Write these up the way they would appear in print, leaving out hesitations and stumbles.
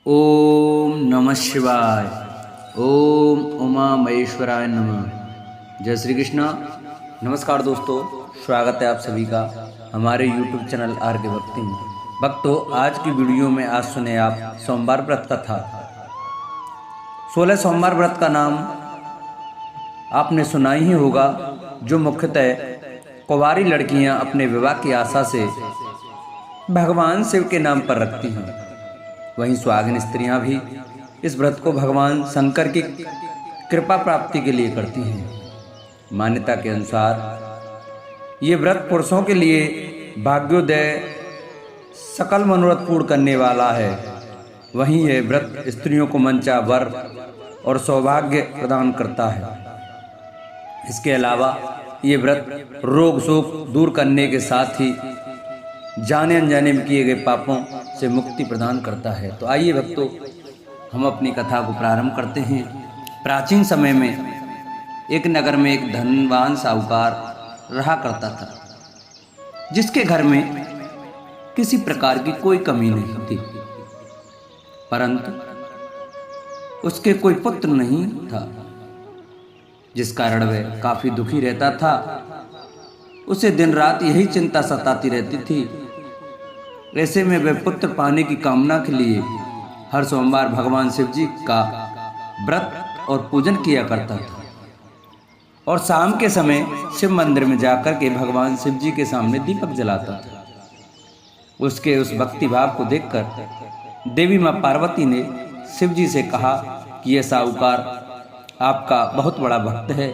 ओम नमः शिवाय। ओम उमा महेश्वराय नमः। जय श्री कृष्ण। नमस्कार दोस्तों, स्वागत है आप सभी का हमारे YouTube चैनल आर के भक्ति में। भक्तों, आज की वीडियो में आज सुने आप सोमवार व्रत कथा। 16 सोमवार व्रत का नाम आपने सुना ही होगा, जो मुख्यतः कुंवारी लड़कियां अपने विवाह की आशा से भगवान शिव के नाम पर रखती हैं। वहीं सुहागिन स्त्रियां भी इस व्रत को भगवान शंकर की कृपा प्राप्ति के लिए करती हैं। मान्यता के अनुसार ये व्रत पुरुषों के लिए भाग्योदय सकल मनोरथ पूर्ण करने वाला है। वहीं यह व्रत स्त्रियों को मंचा वर और सौभाग्य प्रदान करता है। इसके अलावा ये व्रत रोग शोक दूर करने के साथ ही जाने अनजाने में किए गए पापों से मुक्ति प्रदान करता है। तो आइए भक्तों, हम अपनी कथा को प्रारंभ करते हैं। प्राचीन समय में एक नगर में एक धनवान साहूकार रहा करता था, जिसके घर में किसी प्रकार की कोई कमी नहीं थी, परंतु उसके कोई पुत्र नहीं था, जिस कारण वह काफी दुखी रहता था। उसे दिन रात यही चिंता सताती रहती थी। ऐसे में वह पुत्र पाने की कामना के लिए हर सोमवार भगवान शिव जी का व्रत और पूजन किया करता था, और शाम के समय शिव मंदिर में जाकर के भगवान शिव जी के सामने दीपक जलाता था। उसके उस भक्ति भाव को देखकर देवी माँ पार्वती ने शिव जी से कहा कि यह साहूकार आपका बहुत बड़ा भक्त है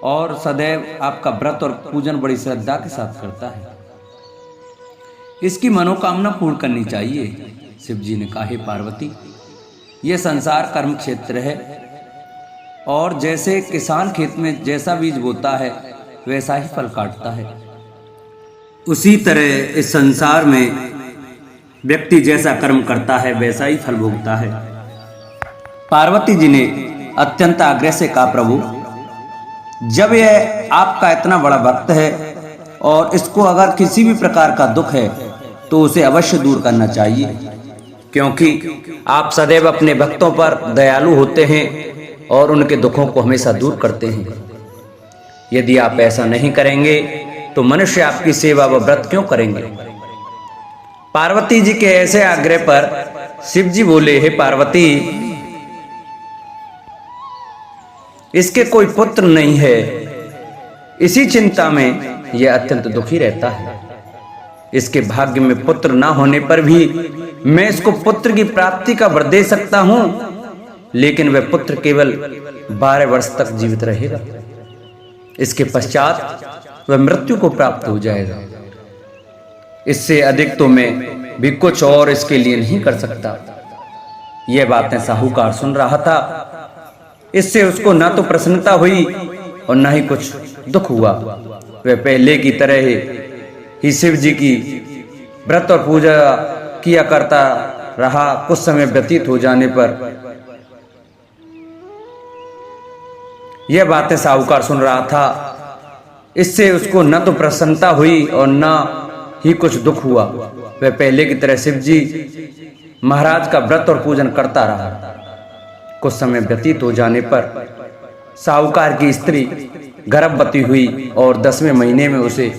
और सदैव आपका व्रत और पूजन बड़ी श्रद्धा के साथ करता है। इसकी मनोकामना पूर्ण करनी चाहिए। शिव जी ने कहा, हे पार्वती, यह संसार कर्म क्षेत्र है, और जैसे किसान खेत में जैसा बीज बोता है वैसा ही फल काटता है, उसी तरह इस संसार में व्यक्ति जैसा कर्म करता है वैसा ही फल भोगता है। पार्वती जी ने अत्यंत आग्रह से कहा, प्रभु, जब यह आपका इतना बड़ा भक्त है और इसको अगर किसी भी प्रकार का दुख है तो उसे अवश्य दूर करना चाहिए, क्योंकि आप सदैव अपने भक्तों पर दयालु होते हैं और उनके दुखों को हमेशा दूर करते हैं। यदि आप ऐसा नहीं करेंगे तो मनुष्य आपकी सेवा व व्रत क्यों करेंगे। पार्वती जी के ऐसे आग्रह पर शिव जी बोले, हे पार्वती, इसके कोई पुत्र नहीं है, इसी चिंता में यह अत्यंत दुखी रहता है। इसके भाग्य में पुत्र ना होने पर भी मैं इसको पुत्र की प्राप्ति का वर दे सकता हूं, लेकिन वह पुत्र केवल 12 वर्ष तक जीवित रहेगा। इसके पश्चात वह मृत्यु को प्राप्त हो जाएगा। इससे अधिक तो मैं भी कुछ और इसके लिए नहीं कर सकता। यह बातें साहूकार सुन रहा था। इससे उसको ना तो प्रसन्नता हुई और ना ही कुछ दुख हुआ। वह पहले की तरह ही शिव जी की व्रत और पूजा किया करता रहा। कुछ समय व्यतीत हो जाने पर यह बातें साहूकार सुन रहा था। इससे उसको न तो प्रसन्नता हुई और न ही कुछ दुख हुआ। वह पहले की तरह शिव जी महाराज का व्रत और पूजन करता रहा। कुछ समय व्यतीत हो जाने पर साहूकार की स्त्री गर्भवती हुई और 10वें महीने में उसे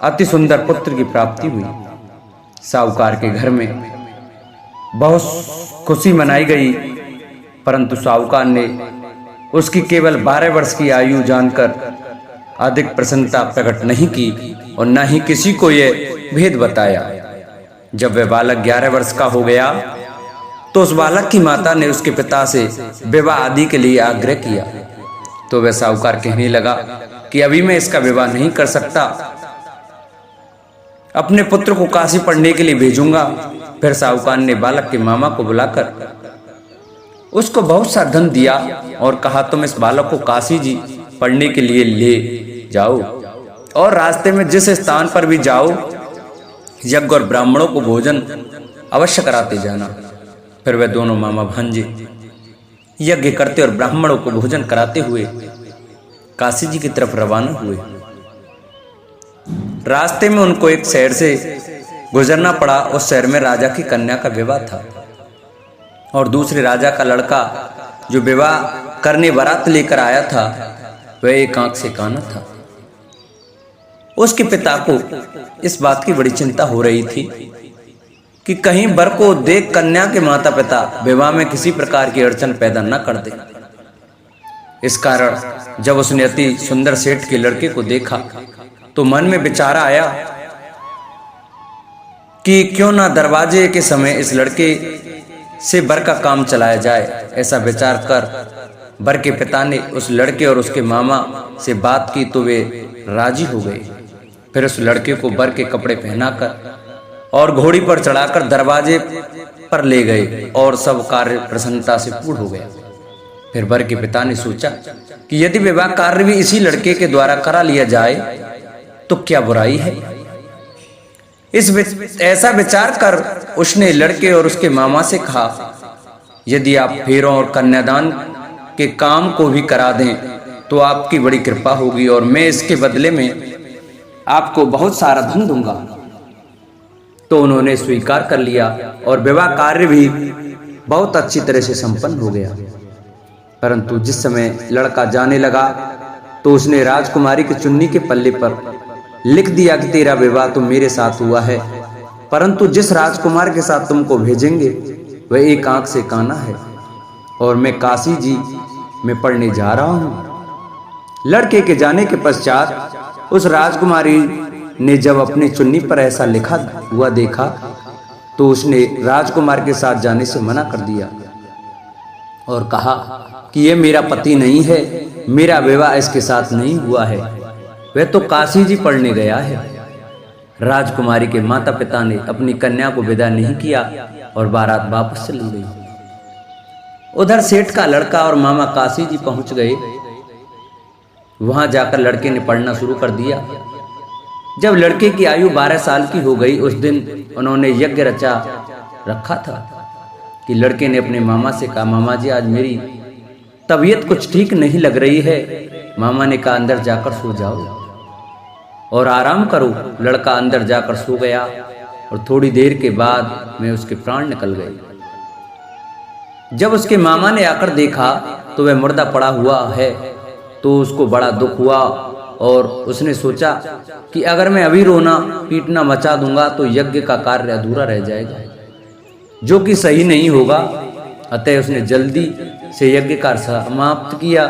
अति सुंदर पुत्र की प्राप्ति हुई। साहूकार के घर में बहुत खुशी मनाई गई, परंतु साहूकार ने उसकी केवल 12 वर्ष की आयु जानकर अधिक प्रसन्नता प्रकट नहीं की और न ही किसी को यह भेद बताया। जब वह बालक 11 वर्ष का हो गया तो उस बालक की माता ने उसके पिता से विवाह आदि के लिए आग्रह किया। तो वह साहूकार कहने लगा कि अभी मैं इसका विवाह नहीं कर सकता, अपने पुत्र को काशी पढ़ने के लिए भेजूंगा। फिर साहूकार ने बालक के मामा को बुलाकर उसको बहुत सा धन दिया और कहा, तुम इस बालक को काशी जी पढ़ने के लिए ले जाओ और रास्ते में जिस स्थान पर भी जाओ यज्ञ और ब्राह्मणों को भोजन अवश्य कराते जाना। फिर वह दोनों मामा भांजे यज्ञ करते और ब्राह्मणों को भोजन कराते हुए काशी जी की तरफ रवाना हुए। रास्ते में उनको एक शहर से गुजरना पड़ा। उस शहर में राजा की कन्या का विवाह था। और दूसरे राजा का लड़का जो विवाह करने बारात लेकर आया था वह एक आंख से काना था। उसके पिता को इस बात की बड़ी चिंता हो रही थी कि कहीं वर को देख कन्या के माता पिता विवाह में किसी प्रकार की अड़चन पैदा न कर दे। इस कारण जब उसने अति सुंदर सेठ के लड़के को देखा तो मन में विचार आया कि क्यों ना दरवाजे के समय इस लड़के से वर का काम चलाया जाए। ऐसा विचार कर वर के पिता ने उस लड़के और उसके मामा से बात की तो वे राजी हो गए। फिर उस लड़के को वर के कपड़े पहनाकर और घोड़ी पर चढ़ाकर दरवाजे पर ले गए और सब कार्य प्रसन्नता से पूर्ण हो गया। फिर वर के पिता ने सोचा कि यदि विवाह कार्य भी इसी लड़के के द्वारा करा लिया जाए तो क्या बुराई है। ऐसा विचार कर उसने लड़के और उसके मामा से कहा, यदि आप फेरों और कन्यादान के काम को भी करा दें तो आपकी बड़ी कृपा होगी और मैं इसके बदले में आपको बहुत सारा धन दूंगा। तो उन्होंने स्वीकार कर लिया और विवाह कार्य भी बहुत अच्छी तरह से संपन्न हो गया। परंतु जिस समय लड़का जाने लगा तो उसने राजकुमारी की चुन्नी के पल्ले पर लिख दिया कि तेरा विवाह तो मेरे साथ हुआ है, परंतु जिस राजकुमार के साथ तुमको भेजेंगे वह एक आंख से काना है और मैं काशी जी में पढ़ने जा रहा हूं। लड़के के जाने के पश्चात उस राजकुमारी ने जब अपनी चुन्नी पर ऐसा लिखा हुआ देखा तो उसने राजकुमार के साथ जाने से मना कर दिया और कहा कि यह मेरा पति नहीं है, मेरा विवाह इसके साथ नहीं हुआ है, वह तो काशी जी पढ़ने गया है। राजकुमारी के माता पिता ने अपनी कन्या को विदा नहीं किया और बारात वापस चली गई। उधर सेठ का लड़का और मामा काशी जी पहुंच गए। वहां जाकर लड़के ने पढ़ना शुरू कर दिया। जब लड़के की आयु 12 साल की हो गई उस दिन उन्होंने यज्ञ रचा रखा था कि लड़के ने अपने मामा से कहा, मामा जी आज मेरी तबीयत कुछ ठीक नहीं लग रही है। मामा ने कहा, अंदर जाकर सो जाओ और आराम करो। लड़का अंदर जाकर सो गया और थोड़ी देर के बाद में उसके प्राण निकल गए। जब उसके मामा ने आकर देखा तो वह मुर्दा पड़ा हुआ है तो उसको बड़ा दुख हुआ और उसने सोचा कि अगर मैं अभी रोना पीटना मचा दूंगा तो यज्ञ का कार्य अधूरा रह जाएगा, जो कि सही नहीं होगा। अतः उसने जल्दी से यज्ञ कार्य समाप्त किया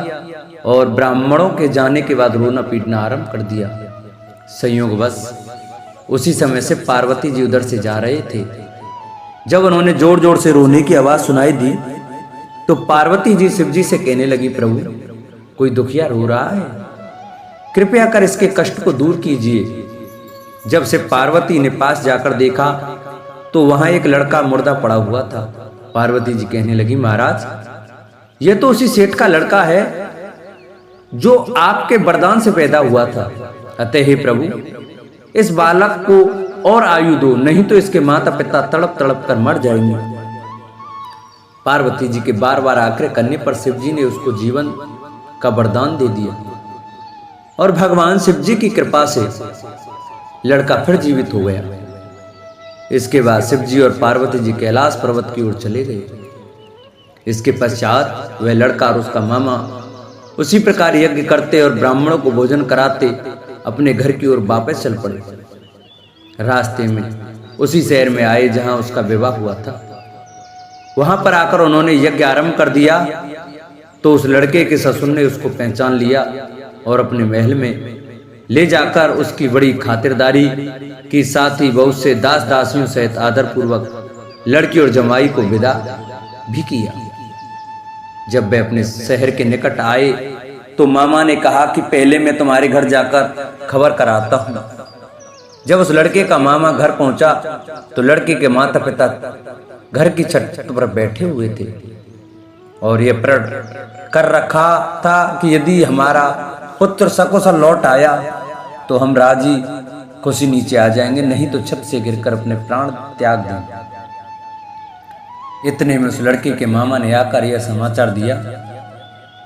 और ब्राह्मणों के जाने के बाद रोना पीटना आरंभ कर दिया। संयोगवश उसी समय से पार्वती जी उधर से जा रहे थे। जब उन्होंने जोर जोर से रोने की आवाज सुनाई दी तो पार्वती जी शिव जी से कहने लगी, प्रभु कोई दुखिया रो रहा है, कृपया कर इसके कष्ट को दूर कीजिए। जब से पार्वती ने पास जाकर देखा तो वहां एक लड़का मुर्दा पड़ा हुआ था। पार्वती जी कहने लगी, महाराज यह तो उसी सेठ का लड़का है जो आपके वरदान से पैदा हुआ था। अतः हे प्रभु इस बालक को और आयु दो, नहीं तो इसके माता पिता तड़प तड़प कर मर जाएंगे। पार्वती जी के बार बार आग्रह करने पर शिव जी ने उसको जीवन का वरदान दे दिया और भगवान शिव जी की कृपा से लड़का फिर जीवित हो गया। इसके बाद शिव जी और पार्वती जी कैलाश पर्वत की ओर चले गए। इसके पश्चात वह लड़का और उसका मामा उसी प्रकार यज्ञ करते और ब्राह्मणों को भोजन कराते अपने घर की ओर वापस चल पड़े। रास्ते में उसी शहर में आए जहां उसका विवाह हुआ था। वहां पर आकर उन्होंने यज्ञ आरंभ कर दिया तो उस लड़के के ससुर ने उसको पहचान लिया और अपने महल में ले जाकर उसकी बड़ी खातिरदारी की, साथ ही बहुत से दास दासियों सहित आदर पूर्वक लड़की और जमाई को विदा भी किया। जब वे अपने शहर के निकट आए तो मामा ने कहा कि पहले मैं तुम्हारे घर जाकर खबर कराता हूं। जब उस लड़के का मामा घर पहुंचा तो लड़के के माता पिता घर की छत पर बैठे हुए थे और यह प्रण कर रखा था कि यदि हमारा पुत्र सकुशल लौट आया तो हम राजी खुशी नीचे आ जाएंगे, नहीं तो छत से गिरकर अपने प्राण त्याग देंगे। इतने में उस लड़के के मामा ने आकर यह समाचार दिया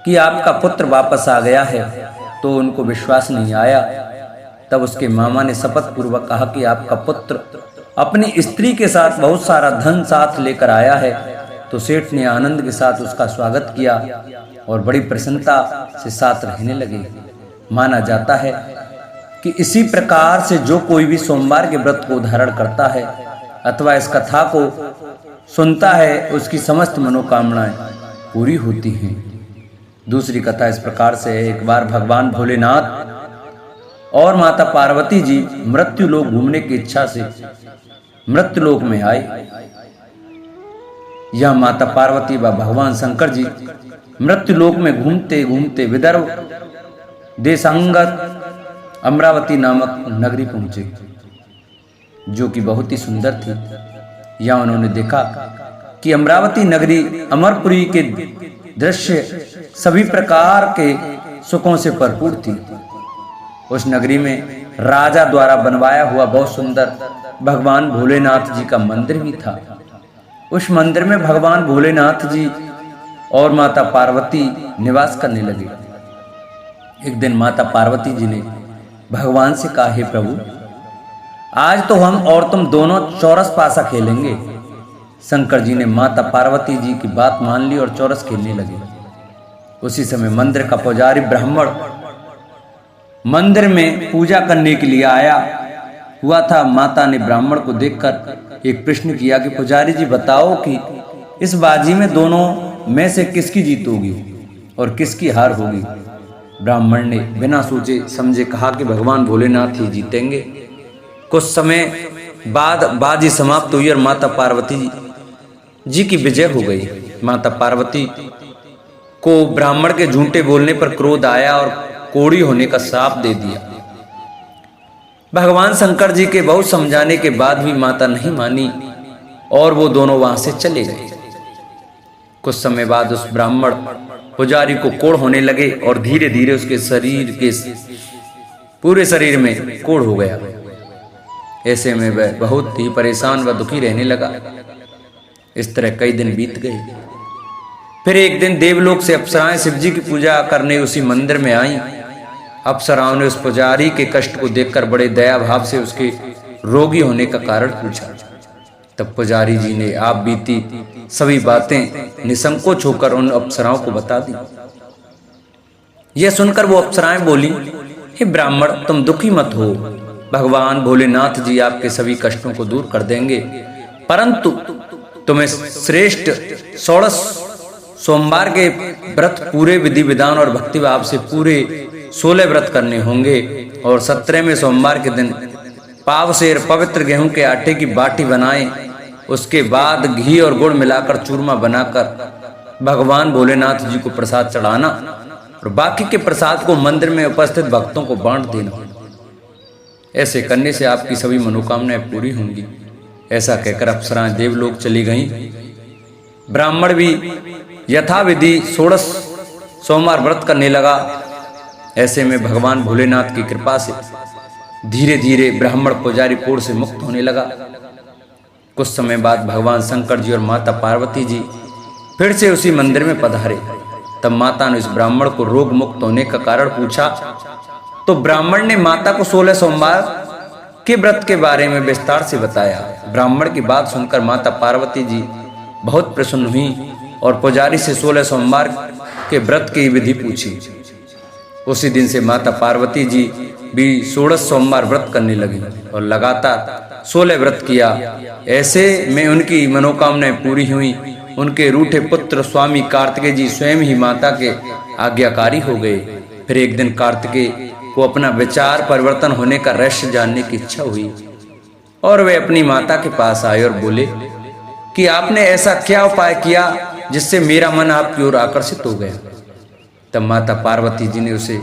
कि आपका पुत्र वापस आ गया है। तो उनको विश्वास नहीं आया। तब उसके मामा ने शपथ पूर्वक कहा कि आपका पुत्र अपनी स्त्री के साथ बहुत सारा धन साथ लेकर आया है तो सेठ ने आनंद के साथ उसका स्वागत किया और बड़ी प्रसन्नता से साथ रहने लगे। माना जाता है कि इसी प्रकार से जो कोई भी सोमवार के व्रत को धारण करता है अथवा इस कथा को सुनता है उसकी समस्त मनोकामनाएं पूरी होती हैं। दूसरी कथा इस प्रकार से है। एक बार भगवान भोलेनाथ और माता पार्वती जी मृत्यु लोक घूमने की इच्छा से मृत्यु लोक में आए। यह माता पार्वती व भगवान शंकर जी मृत्यु लोक में घूमते घूमते विदर्भ देशांगत अमरावती नामक नगरी पहुंचे, जो कि बहुत ही सुंदर थी। यहाँ उन्होंने देखा कि अमरावती नगरी अमरपुरी के दृश्य सभी प्रकार के सुखों से भरपूर थी। उस नगरी में राजा द्वारा बनवाया हुआ बहुत सुंदर भगवान भोलेनाथ जी का मंदिर भी था। उस मंदिर में भगवान भोलेनाथ जी और माता पार्वती निवास करने लगे। एक दिन माता पार्वती जी ने भगवान से कहा, हे प्रभु, आज तो हम और तुम दोनों चौरस पासा खेलेंगे। शंकर जी ने माता पार्वती जी की बात मान ली और चौरस खेलने लगे। उसी समय मंदिर का पुजारी ब्राह्मण मंदिर में पूजा करने के लिए आया हुआ था। माता ने ब्राह्मण को देखकर एक प्रश्न किया कि पुजारी जी बताओ कि इस बाजी में दोनों में से किसकी जीत होगी और किसकी हार होगी। ब्राह्मण ने बिना सोचे समझे कहा कि भगवान भोलेनाथ ही जीतेंगे। कुछ समय बाद बाजी समाप्त हुई और माता पार्वती जी की विजय हो गई। माता पार्वती को ब्राह्मण के झूठे बोलने पर क्रोध आया और कोढ़ी होने का श्राप दे दिया। भगवान शंकर जी के बहुत समझाने के बाद भी माता नहीं मानी और वो दोनों वहां से चले गए। कुछ समय बाद उस ब्राह्मण पुजारी को कोढ़ होने लगे और धीरे धीरे उसके शरीर के पूरे शरीर में कोढ़ हो गया। ऐसे में वह बहुत ही परेशान व दुखी रहने लगा। इस तरह कई दिन बीत गए। फिर एक दिन देवलोक से अप्सराएं शिवजी की पूजा करने उसी मंदिर में आईं। अप्सराओं ने उस पुजारी के कष्ट को देखकर बड़े दया भाव से उसके रोगी होने का कारण पूछा। तब पुजारी जी ने आप बीती सभी बातें निसंकोच होकर उन अप्सराओं को बता दी। यह सुनकर वो अप्सराएं बोली, हे ब्राह्मण, तुम दुखी मत हो, भगवान भोलेनाथ जी आपके सभी कष्टों को दूर कर देंगे, परंतु तुम्हें श्रेष्ठ 16 सोमवार के व्रत पूरे विधि विधान और भक्ति भाव से पूरे 16 व्रत करने होंगे और 17वें सोमवार के दिन पाव सेर पवित्र गेहूं के आटे की बाटी बनाएं, उसके बाद घी और गुड़ मिलाकर चूरमा बनाकर भगवान भोलेनाथ जी को प्रसाद चढ़ाना और बाकी के प्रसाद को मंदिर में उपस्थित भक्तों को बांट देना। ऐसे करने से आपकी सभी मनोकामनाएं पूरी होंगी। ऐसा कहकर अप्सराएं देवलोक चली गईं। ब्राह्मण भी यथाविधि 16 सोमवार व्रत करने लगा। ऐसे में भगवान भोलेनाथ की कृपा से धीरे धीरे ब्राह्मण पुजारी कोढ़ से मुक्त होने लगा। कुछ समय बाद भगवान शंकर जी और माता पार्वती जी फिर से उसी मंदिर में पधारे। तब माता ने उस ब्राह्मण को रोग मुक्त होने का कारण पूछा तो ब्राह्मण ने माता को 16 सोमवार के व्रत के बारे में विस्तार से बताया। ब्राह्मण की बात सुनकर माता पार्वती जी बहुत प्रसन्न हुई और पुजारी से 16 सोमवार के व्रत की विधि पूछी। उसी दिन से माता पार्वती जी भी 16 सोमवार व्रत करने लगी और लगातार 16 व्रत किया। ऐसे में उनकी मनोकामनाएं पूरी हुई। उनके रूठे पुत्र स्वामी कार्तिकेय जी स्वयं ही माता के आज्ञाकारी हो गए। फिर एक दिन कार्तिकेय को अपना विचार परिवर्तन होने का रहस्य जानने की इच्छा हुई और वे अपनी माता के पास आए और बोले कि आपने ऐसा क्या उपाय किया जिससे मेरा मन आपकी ओर आकर्षित हो गया। तब माता पार्वती जी ने उसे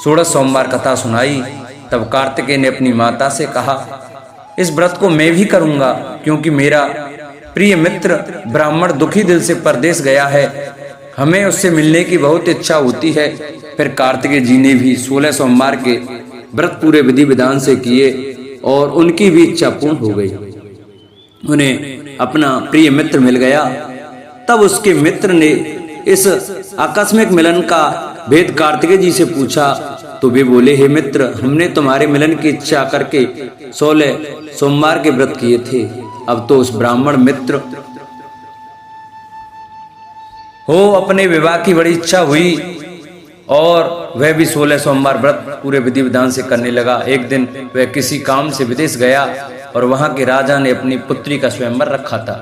16 सोमवार कथा सुनाई। तब कार्तिकेय ने अपनी माता से कहा, इस व्रत को मैं भी करूंगा क्योंकि मेरा प्रिय मित्र ब्राह्मण दुखी दिल से परदेश गया है, हमें उससे मिलने की बहुत इच्छा होती है। फिर कार्तिकेय जी ने भी 16 सोमवार के व्रत पूरे विधि विधान से किए और उनकी भी इच्छा पूर्ण हो गई। उन्हें अपना प्रिय मित्र मिल गया। तब उसके मित्र ने इस आकस्मिक मिलन का भेद कार्तिकेय जी से पूछा तो वे बोले, हे मित्र, हमने तुम्हारे मिलन की इच्छा करके 16 सोमवार के व्रत किए थे। अब तो उस ब्राह्मण मित्र हो अपने विवाह की बड़ी इच्छा हुई और वह भी 16 सोमवार व्रत पूरे विधि विधान से करने लगा। एक दिन वह किसी काम से विदेश गया और वहां के राजा ने अपनी पुत्री का स्वयंवर रखा था।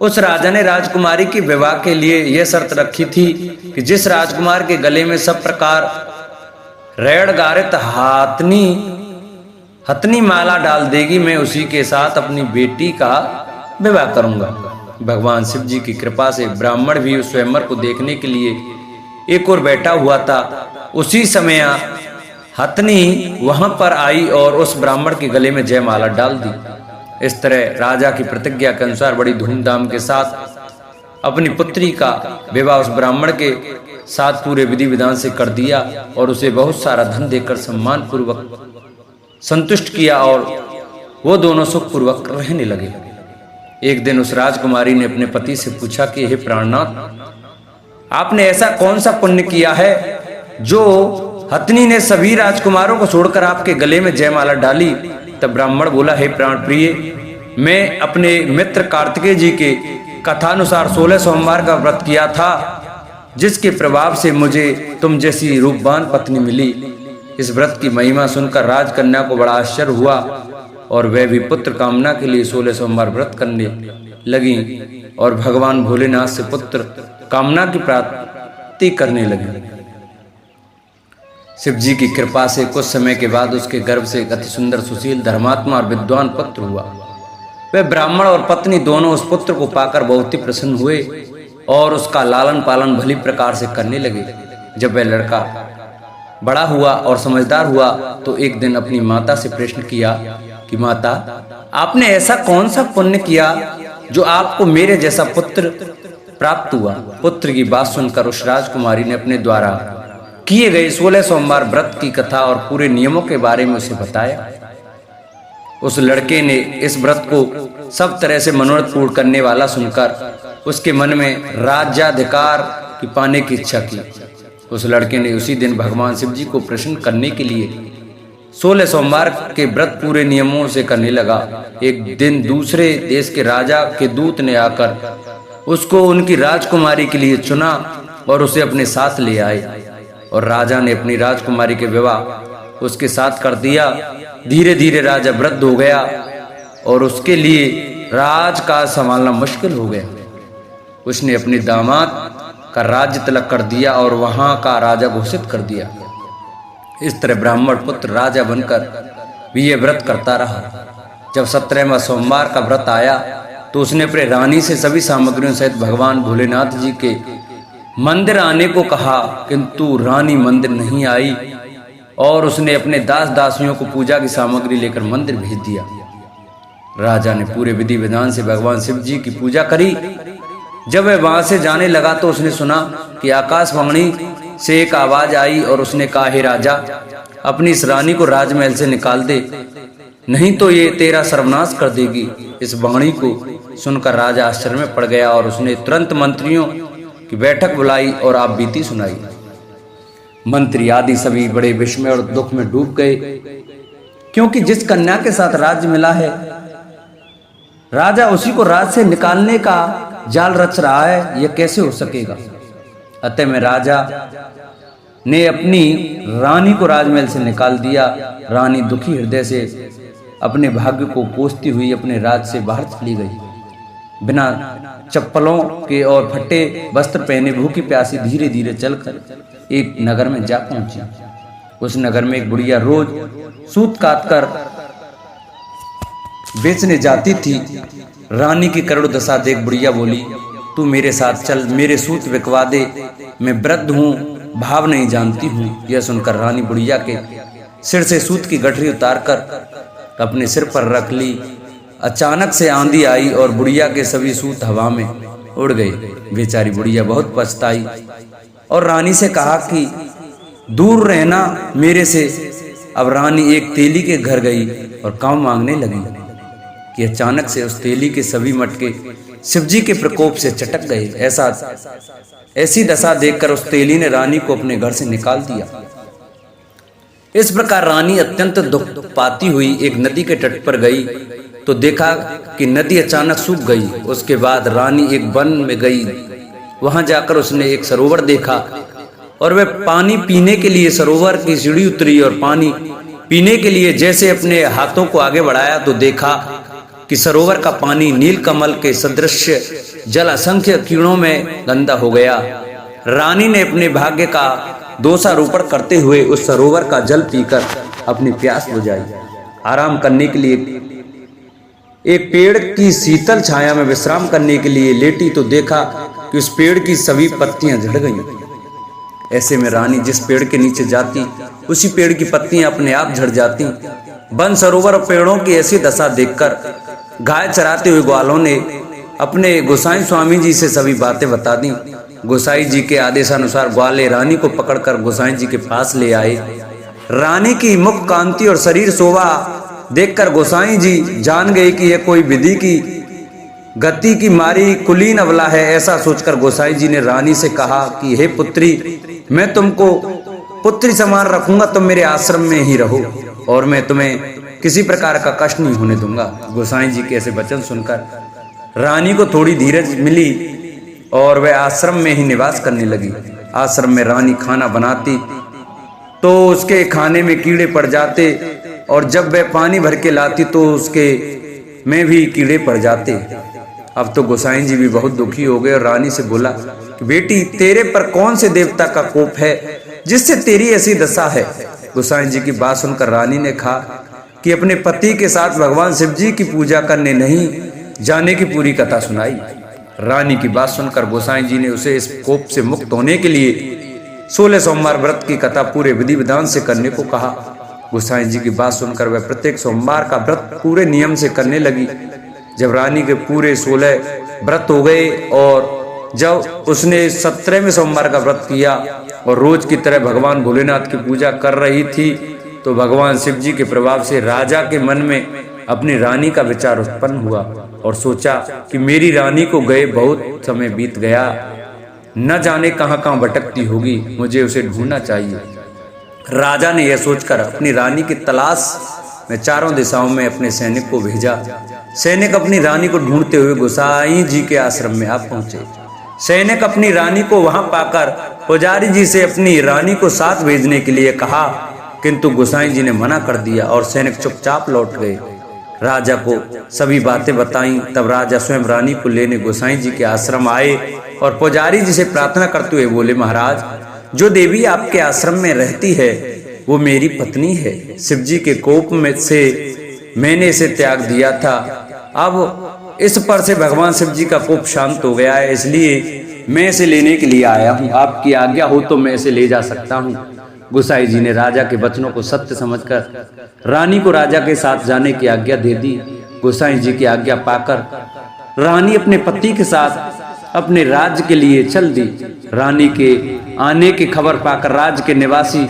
उस राजा ने राजकुमारी के विवाह के लिए यह शर्त रखी थी कि जिस राजकुमार के गले में सब प्रकार रेड़ गारित हथनी माला डाल देगी, मैं उसी के साथ अपनी बेटी का विवाह करूंगा। भगवान शिव जी की कृपा से ब्राह्मण भी उस स्वयंवर को देखने के लिए एक और बैठा हुआ था। उसी समय हथनी वहां पर आई और उस ब्राह्मण के गले में जयमाला डाल दी। इस तरह राजा की प्रतिज्ञा के अनुसार बड़ी धूमधाम के साथ अपनी पुत्री का विवाह उस ब्राह्मण के साथ पूरे विधि विधान से कर दिया और उसे बहुत सारा धन देकर सम्मान पूर्वक संतुष्ट किया और वो दोनों सुख पूर्वक रहने लगे। एक दिन उस राजकुमारी ने अपने पति से पूछा कि हे प्राणनाथ, आपने ऐसा कौन सा पुण्य किया है जो हथनी ने सभी राजकुमारों को छोड़कर आपके गले में जयमाला डाली। तब ब्राह्मण बोला, हे प्राण प्रिय, मैं अपने मित्र कार्तिकेय जी के कथानुसार 16 सोमवार का व्रत किया था, जिसके प्रभाव से मुझे तुम जैसी रूपवान पत्नी मिली। इस व्रत की महिमा सुनकर राजकन्या को बड़ा आश्चर्य हुआ और वह भी पुत्र कामना के लिए 16 सोमवार व्रत करने लगी और भगवान भोलेनाथ से पुत्र कामना की प्राप्ति करने लगी। शिव जी की कृपा से कुछ समय के बाद उसके गर्भ से एक अति सुंदर, सुशील, धर्मात्मा और विद्वान पुत्र हुआ। वह ब्राह्मण और पत्नी दोनों उस पुत्र को पाकर बहुत ही प्रसन्न हुए और उसका लालन पालन भली प्रकार से करने लगे। जब वह लड़का बड़ा हुआ और समझदार हुआ तो एक दिन अपनी माता से प्रश्न किया कि माता, आपने ऐसा कौन सा पुण्य किया जो आपको मेरे जैसा पुत्र प्राप्त हुआ। पुत्र की बात सुनकर उस राजकुमारी ने अपने द्वारा किए गए 16 सोमवार व्रत की कथा और पूरे नियमों के बारे में उसे बताया। उस लड़के ने इस व्रत को सब तरह से मनोरथ पूर्ण करने वाला सुनकर उसके मन में राज्याधिकार की पाने की इच्छा की। उस लड़के ने उसी दिन भगवान शिव जी को प्रसन्न करने के लिए 16 सोमवार के व्रत पूरे नियमों से करने लगा। एक दिन दूसरे देश के राजा के दूत ने आकर उसको उनकी राजकुमारी के लिए चुना और उसे अपने साथ ले आए और राजा ने अपनी राजकुमारी के विवाह उसके साथ कर दिया। धीरे धीरे राजा वृद्ध हो गया और उसके लिए राज का संभालना मुश्किल हो गया। उसने अपने दामाद का राज्य तिलक कर दिया और वहां का राजा घोषित कर दिया। इस तरह ब्राह्मण पुत्र राजा बनकर भी यह व्रत करता रहा। जब 17वां सोमवार का व्रत आया तो उसने अपने रानी से सभी सामग्रियों सहित भगवान भोलेनाथ जी के मंदिर आने को कहा, किंतु रानी मंदिर नहीं आई और उसने अपने दास दासियों को पूजा की सामग्री लेकर मंदिर भेज दिया। राजा ने पूरे विधि विधान से भगवान शिव जी की पूजा करी। जब वह वहां से जाने लगा तो उसने सुना कि आकाशवाणी से एक आवाज आई और उसने कहा, हे राजा, अपनी इस रानी को राजमहल से निकाल दे, नहीं तो ये तेरा सर्वनाश कर देगी। इस वाणी को सुनकर राजा आश्चर्य में पड़ गया और उसने तुरंत मंत्रियों की बैठक बुलाई और आप बीती सुनाई। मंत्री आदि सभी बड़े विस्मय और दुख में डूब गए, क्योंकि जिस कन्या के साथ राज्य मिला है राजा उसी को राज से निकालने का जाल रच रहा है, यह कैसे हो सकेगा। अतः में राजा ने अपनी रानी को राजमहल से निकाल दिया। रानी दुखी हृदय से अपने भाग्य को कोसती हुई अपने राज से बाहर चली गई। बिना चप्पलों के और फटे वस्त्र पहने भूखी प्यासी धीरे धीरे चलकर एक नगर में जा पहुंची। उस नगर में एक बुढ़िया रोज सूत काट कर बेचने जाती थी। रानी की करुण दशा देख बुढ़िया बोली, तू मेरे साथ चल, मेरे सूत बिकवा दे, मैं वृद्ध हूँ, भाव नहीं जानती हूँ। यह सुनकर रानी बुढ़िया के सिर से सूत की गठरी उतारकर अपने सिर पर रख ली। अचानक से आंधी आई और बुढ़िया के सभी सूत हवा में उड़ गए। बेचारी बुढ़िया बहुत पछताई और रानी से कहा कि दूर रहना मेरे से। अब रानी एक तेली के घर गई और काम मांगने लगी कि अचानक से उस तेली के सभी मटके शिवजी के प्रकोप से चटक गए। ऐसी दशा देखकर उस तेली ने रानी को अपने घर से निकाल दिया। इस प्रकार रानी अत्यंत दुख पाती हुई एक नदी के तट पर गई तो देखा कि नदी अचानक सूख गई। उसके बाद रानी एक वन में गई वहां जाकर उसने एक सरोवर देखा और वह पानी पीने के लिए सरोवर की सीढ़ी उतरी और पानी पीने के लिए जैसे अपने हाथों को आगे बढ़ाया तो देखा कि सरोवर का पानी नीलकमल के सदृश जल असंख्य कीड़ों में गंदा हो गया। रानी ने अपने भाग्य का दोषारोपण करते हुए उस सरोवर का जल पीकर अपनी प्यास बुझाई। आराम करने के लिए एक पेड़ की शीतल छाया में विश्राम करने के लिए लेटी तो देखा कि उस पेड़ की सभी पत्तियां झड़ गईं। ऐसे में रानी जिस पेड़ के नीचे जाती उसी पेड़ की पत्तियां अपने आप झड़ जाती। वन सरोवर और पेड़ों की ऐसी दशा देखकर गाय चराते हुए ग्वालों ने अपने गोसाई स्वामी जी से सभी बातें बता दी। गोसाई जी के आदेशानुसार ग्वाले रानी को पकड़कर गोसाई जी के पास ले आए। रानी की मुख कांति और शरीर शोभा देखकर गोसाई जी जान गए कि यह कोई विधि की गति की मारी कुलीन अबला है। ऐसा सोचकर गोसाई जी ने रानी से कहा कि हे पुत्री, मैं तुमको पुत्री समान रखूंगा, तुम मेरे आश्रम में ही रहो और मैं तुम्हें किसी प्रकार का कष्ट नहीं होने दूंगा। गोसाई जी के ऐसे वचन सुनकर रानी को थोड़ी धीरज मिली और वह आश्रम में ही निवास करने लगी। आश्रम में रानी खाना बनाती तो उसके खाने में कीड़े पड़ जाते और जब वह पानी भर के लाती तो उसके में भी कीड़े पड़ जाते। अब तो गोसाई जी भी बहुत दुखी हो गए और रानी से बोला कि बेटी, तेरे पर कौन से देवता का कोप है जिससे तेरी ऐसी दशा है। गोसाई जी की बात सुनकर रानी ने कहा कि अपने पति के साथ भगवान शिव जी की पूजा करने नहीं जाने की पूरी कथा सुनाई। रानी की बात सुनकर गोसाई जी ने उसे इस कोप से मुक्त होने के लिए 16 सोमवार व्रत की कथा पूरे विधि विधान से करने को कहा। गोसाई जी की बात सुनकर वह प्रत्येक सोमवार का व्रत पूरे नियम से करने लगी। जब रानी के पूरे 16 व्रत हो गए और जब उसने 17वें सोमवार का व्रत किया और रोज की तरह भगवान भोलेनाथ की पूजा कर रही थी तो भगवान शिव जी के प्रभाव से राजा के मन में अपनी रानी का विचार उत्पन्न हुआ और सोचा कि मेरी रानी को गए बहुत समय बीत गया, न जाने कहां कहां भटकती होगी, मुझे उसे ढूंढना चाहिए। राजा ने यह सोचकर अपनी रानी की तलाश में चारों दिशाओं में अपने सैनिक को भेजा। सैनिक अपनी रानी को ढूंढते हुए गोसाई जी के आश्रम में आ पहुंचे। सैनिक अपनी रानी को वहां पाकर पुजारी जी से अपनी रानी को साथ भेजने के लिए कहा, किंतु गोसाई जी ने मना कर दिया और सैनिक चुपचाप लौट गए। राजा को सभी बातें बताई। तब राजा स्वयं रानी को लेने गोसाई जी के आश्रम आए और पुजारी जी से प्रार्थना करते हुए बोले, महाराज, जो देवी आपके आश्रम में रहती है वो मेरी पत्नी है। शिव जी के कोप में से मैंने इसे त्याग दिया था। अब इस पर से भगवान शिव जी का कोप शांत हो गया है, इसलिए मैं इसे लेने के लिए आया हूँ। आपकी आज्ञा हो तो मैं इसे ले जा सकता हूँ। गोसाई जी ने राजा के वचनों को सत्य समझकर रानी को राजा के साथ जाने की आज्ञा दे दी। गोसाई जी की आज्ञा पाकर रानी अपने पति के साथ अपने राज्य के लिए चल दी। रानी के आने की खबर पाकर राज्य के निवासी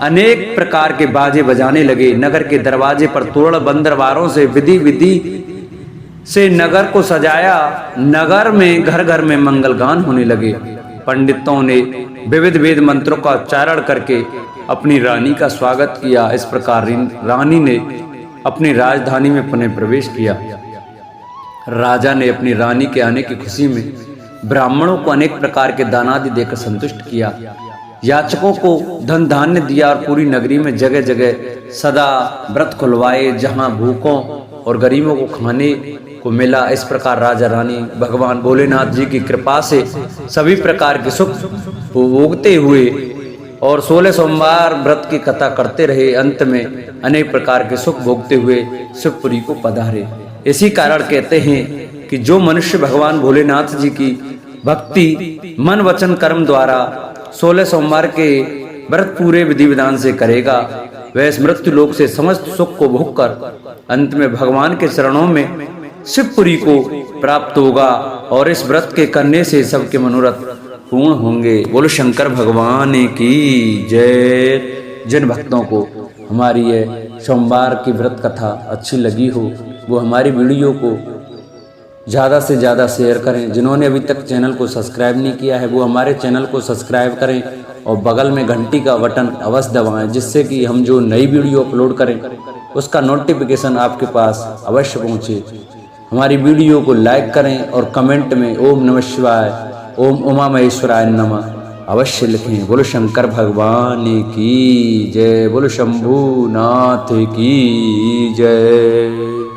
अनेक प्रकार के बाजे बजाने लगे। नगर के दरवाजे पर तोरण बंदरवारों से विधि से नगर को सजाया। नगर में घर घर में मंगल गान होने लगे। पंडितों ने विविध वेद मंत्रों का उच्चारण करके अपनी रानी का स्वागत किया। इस प्रकार रानी ने अपनी राजधानी में पुनः प्रवेश किया। राजा ने अपनी रानी के आने की खुशी में ब्राह्मणों को अनेक प्रकार के दानादि देकर संतुष्ट किया। याचकों को धन धान्य दिया और पूरी नगरी में जगह जगह सदा व्रत खुलवाए, जहां भूखों और गरीबों को खाने को मिला। इस प्रकार राजा रानी भगवान भोलेनाथ जी की कृपा से सभी प्रकार के सुख भोगते हुए और 16 सोमवार व्रत की कथा करते रहे। अंत में अनेक प्रकार के सुख भोगते हुए शिवपुरी को पधारे। इसी कारण कहते हैं कि जो मनुष्य भगवान भोलेनाथ जी की भक्ति मन वचन कर्म द्वारा 16 सोमवार के व्रत पूरे विधि विधान से करेगा, वह इस मृत्यु लोक से समस्त सुख को भोग कर अंत में भगवान के चरणों में शिवपुरी को प्राप्त होगा और इस व्रत के करने से सबके मनोरथ पूर्ण होंगे। बोलो शंकर भगवान की जय। जिन भक्तों को हमारी यह सोमवार की व्रत कथा अच्छी लगी हो वो हमारी वीडियो को ज़्यादा से ज़्यादा शेयर करें। जिन्होंने अभी तक चैनल को सब्सक्राइब नहीं किया है वो हमारे चैनल को सब्सक्राइब करें और बगल में घंटी का बटन अवश्य दबाएं, जिससे कि हम जो नई वीडियो अपलोड करें उसका नोटिफिकेशन आपके पास अवश्य पहुँचे। हमारी वीडियो को लाइक करें और कमेंट में ओम नमः शिवाय, ओम उमा महेश्वराय नमः अवश्य लिखें। बोलो शंकर भगवान की जय, बोलो शंभूनाथ की जय।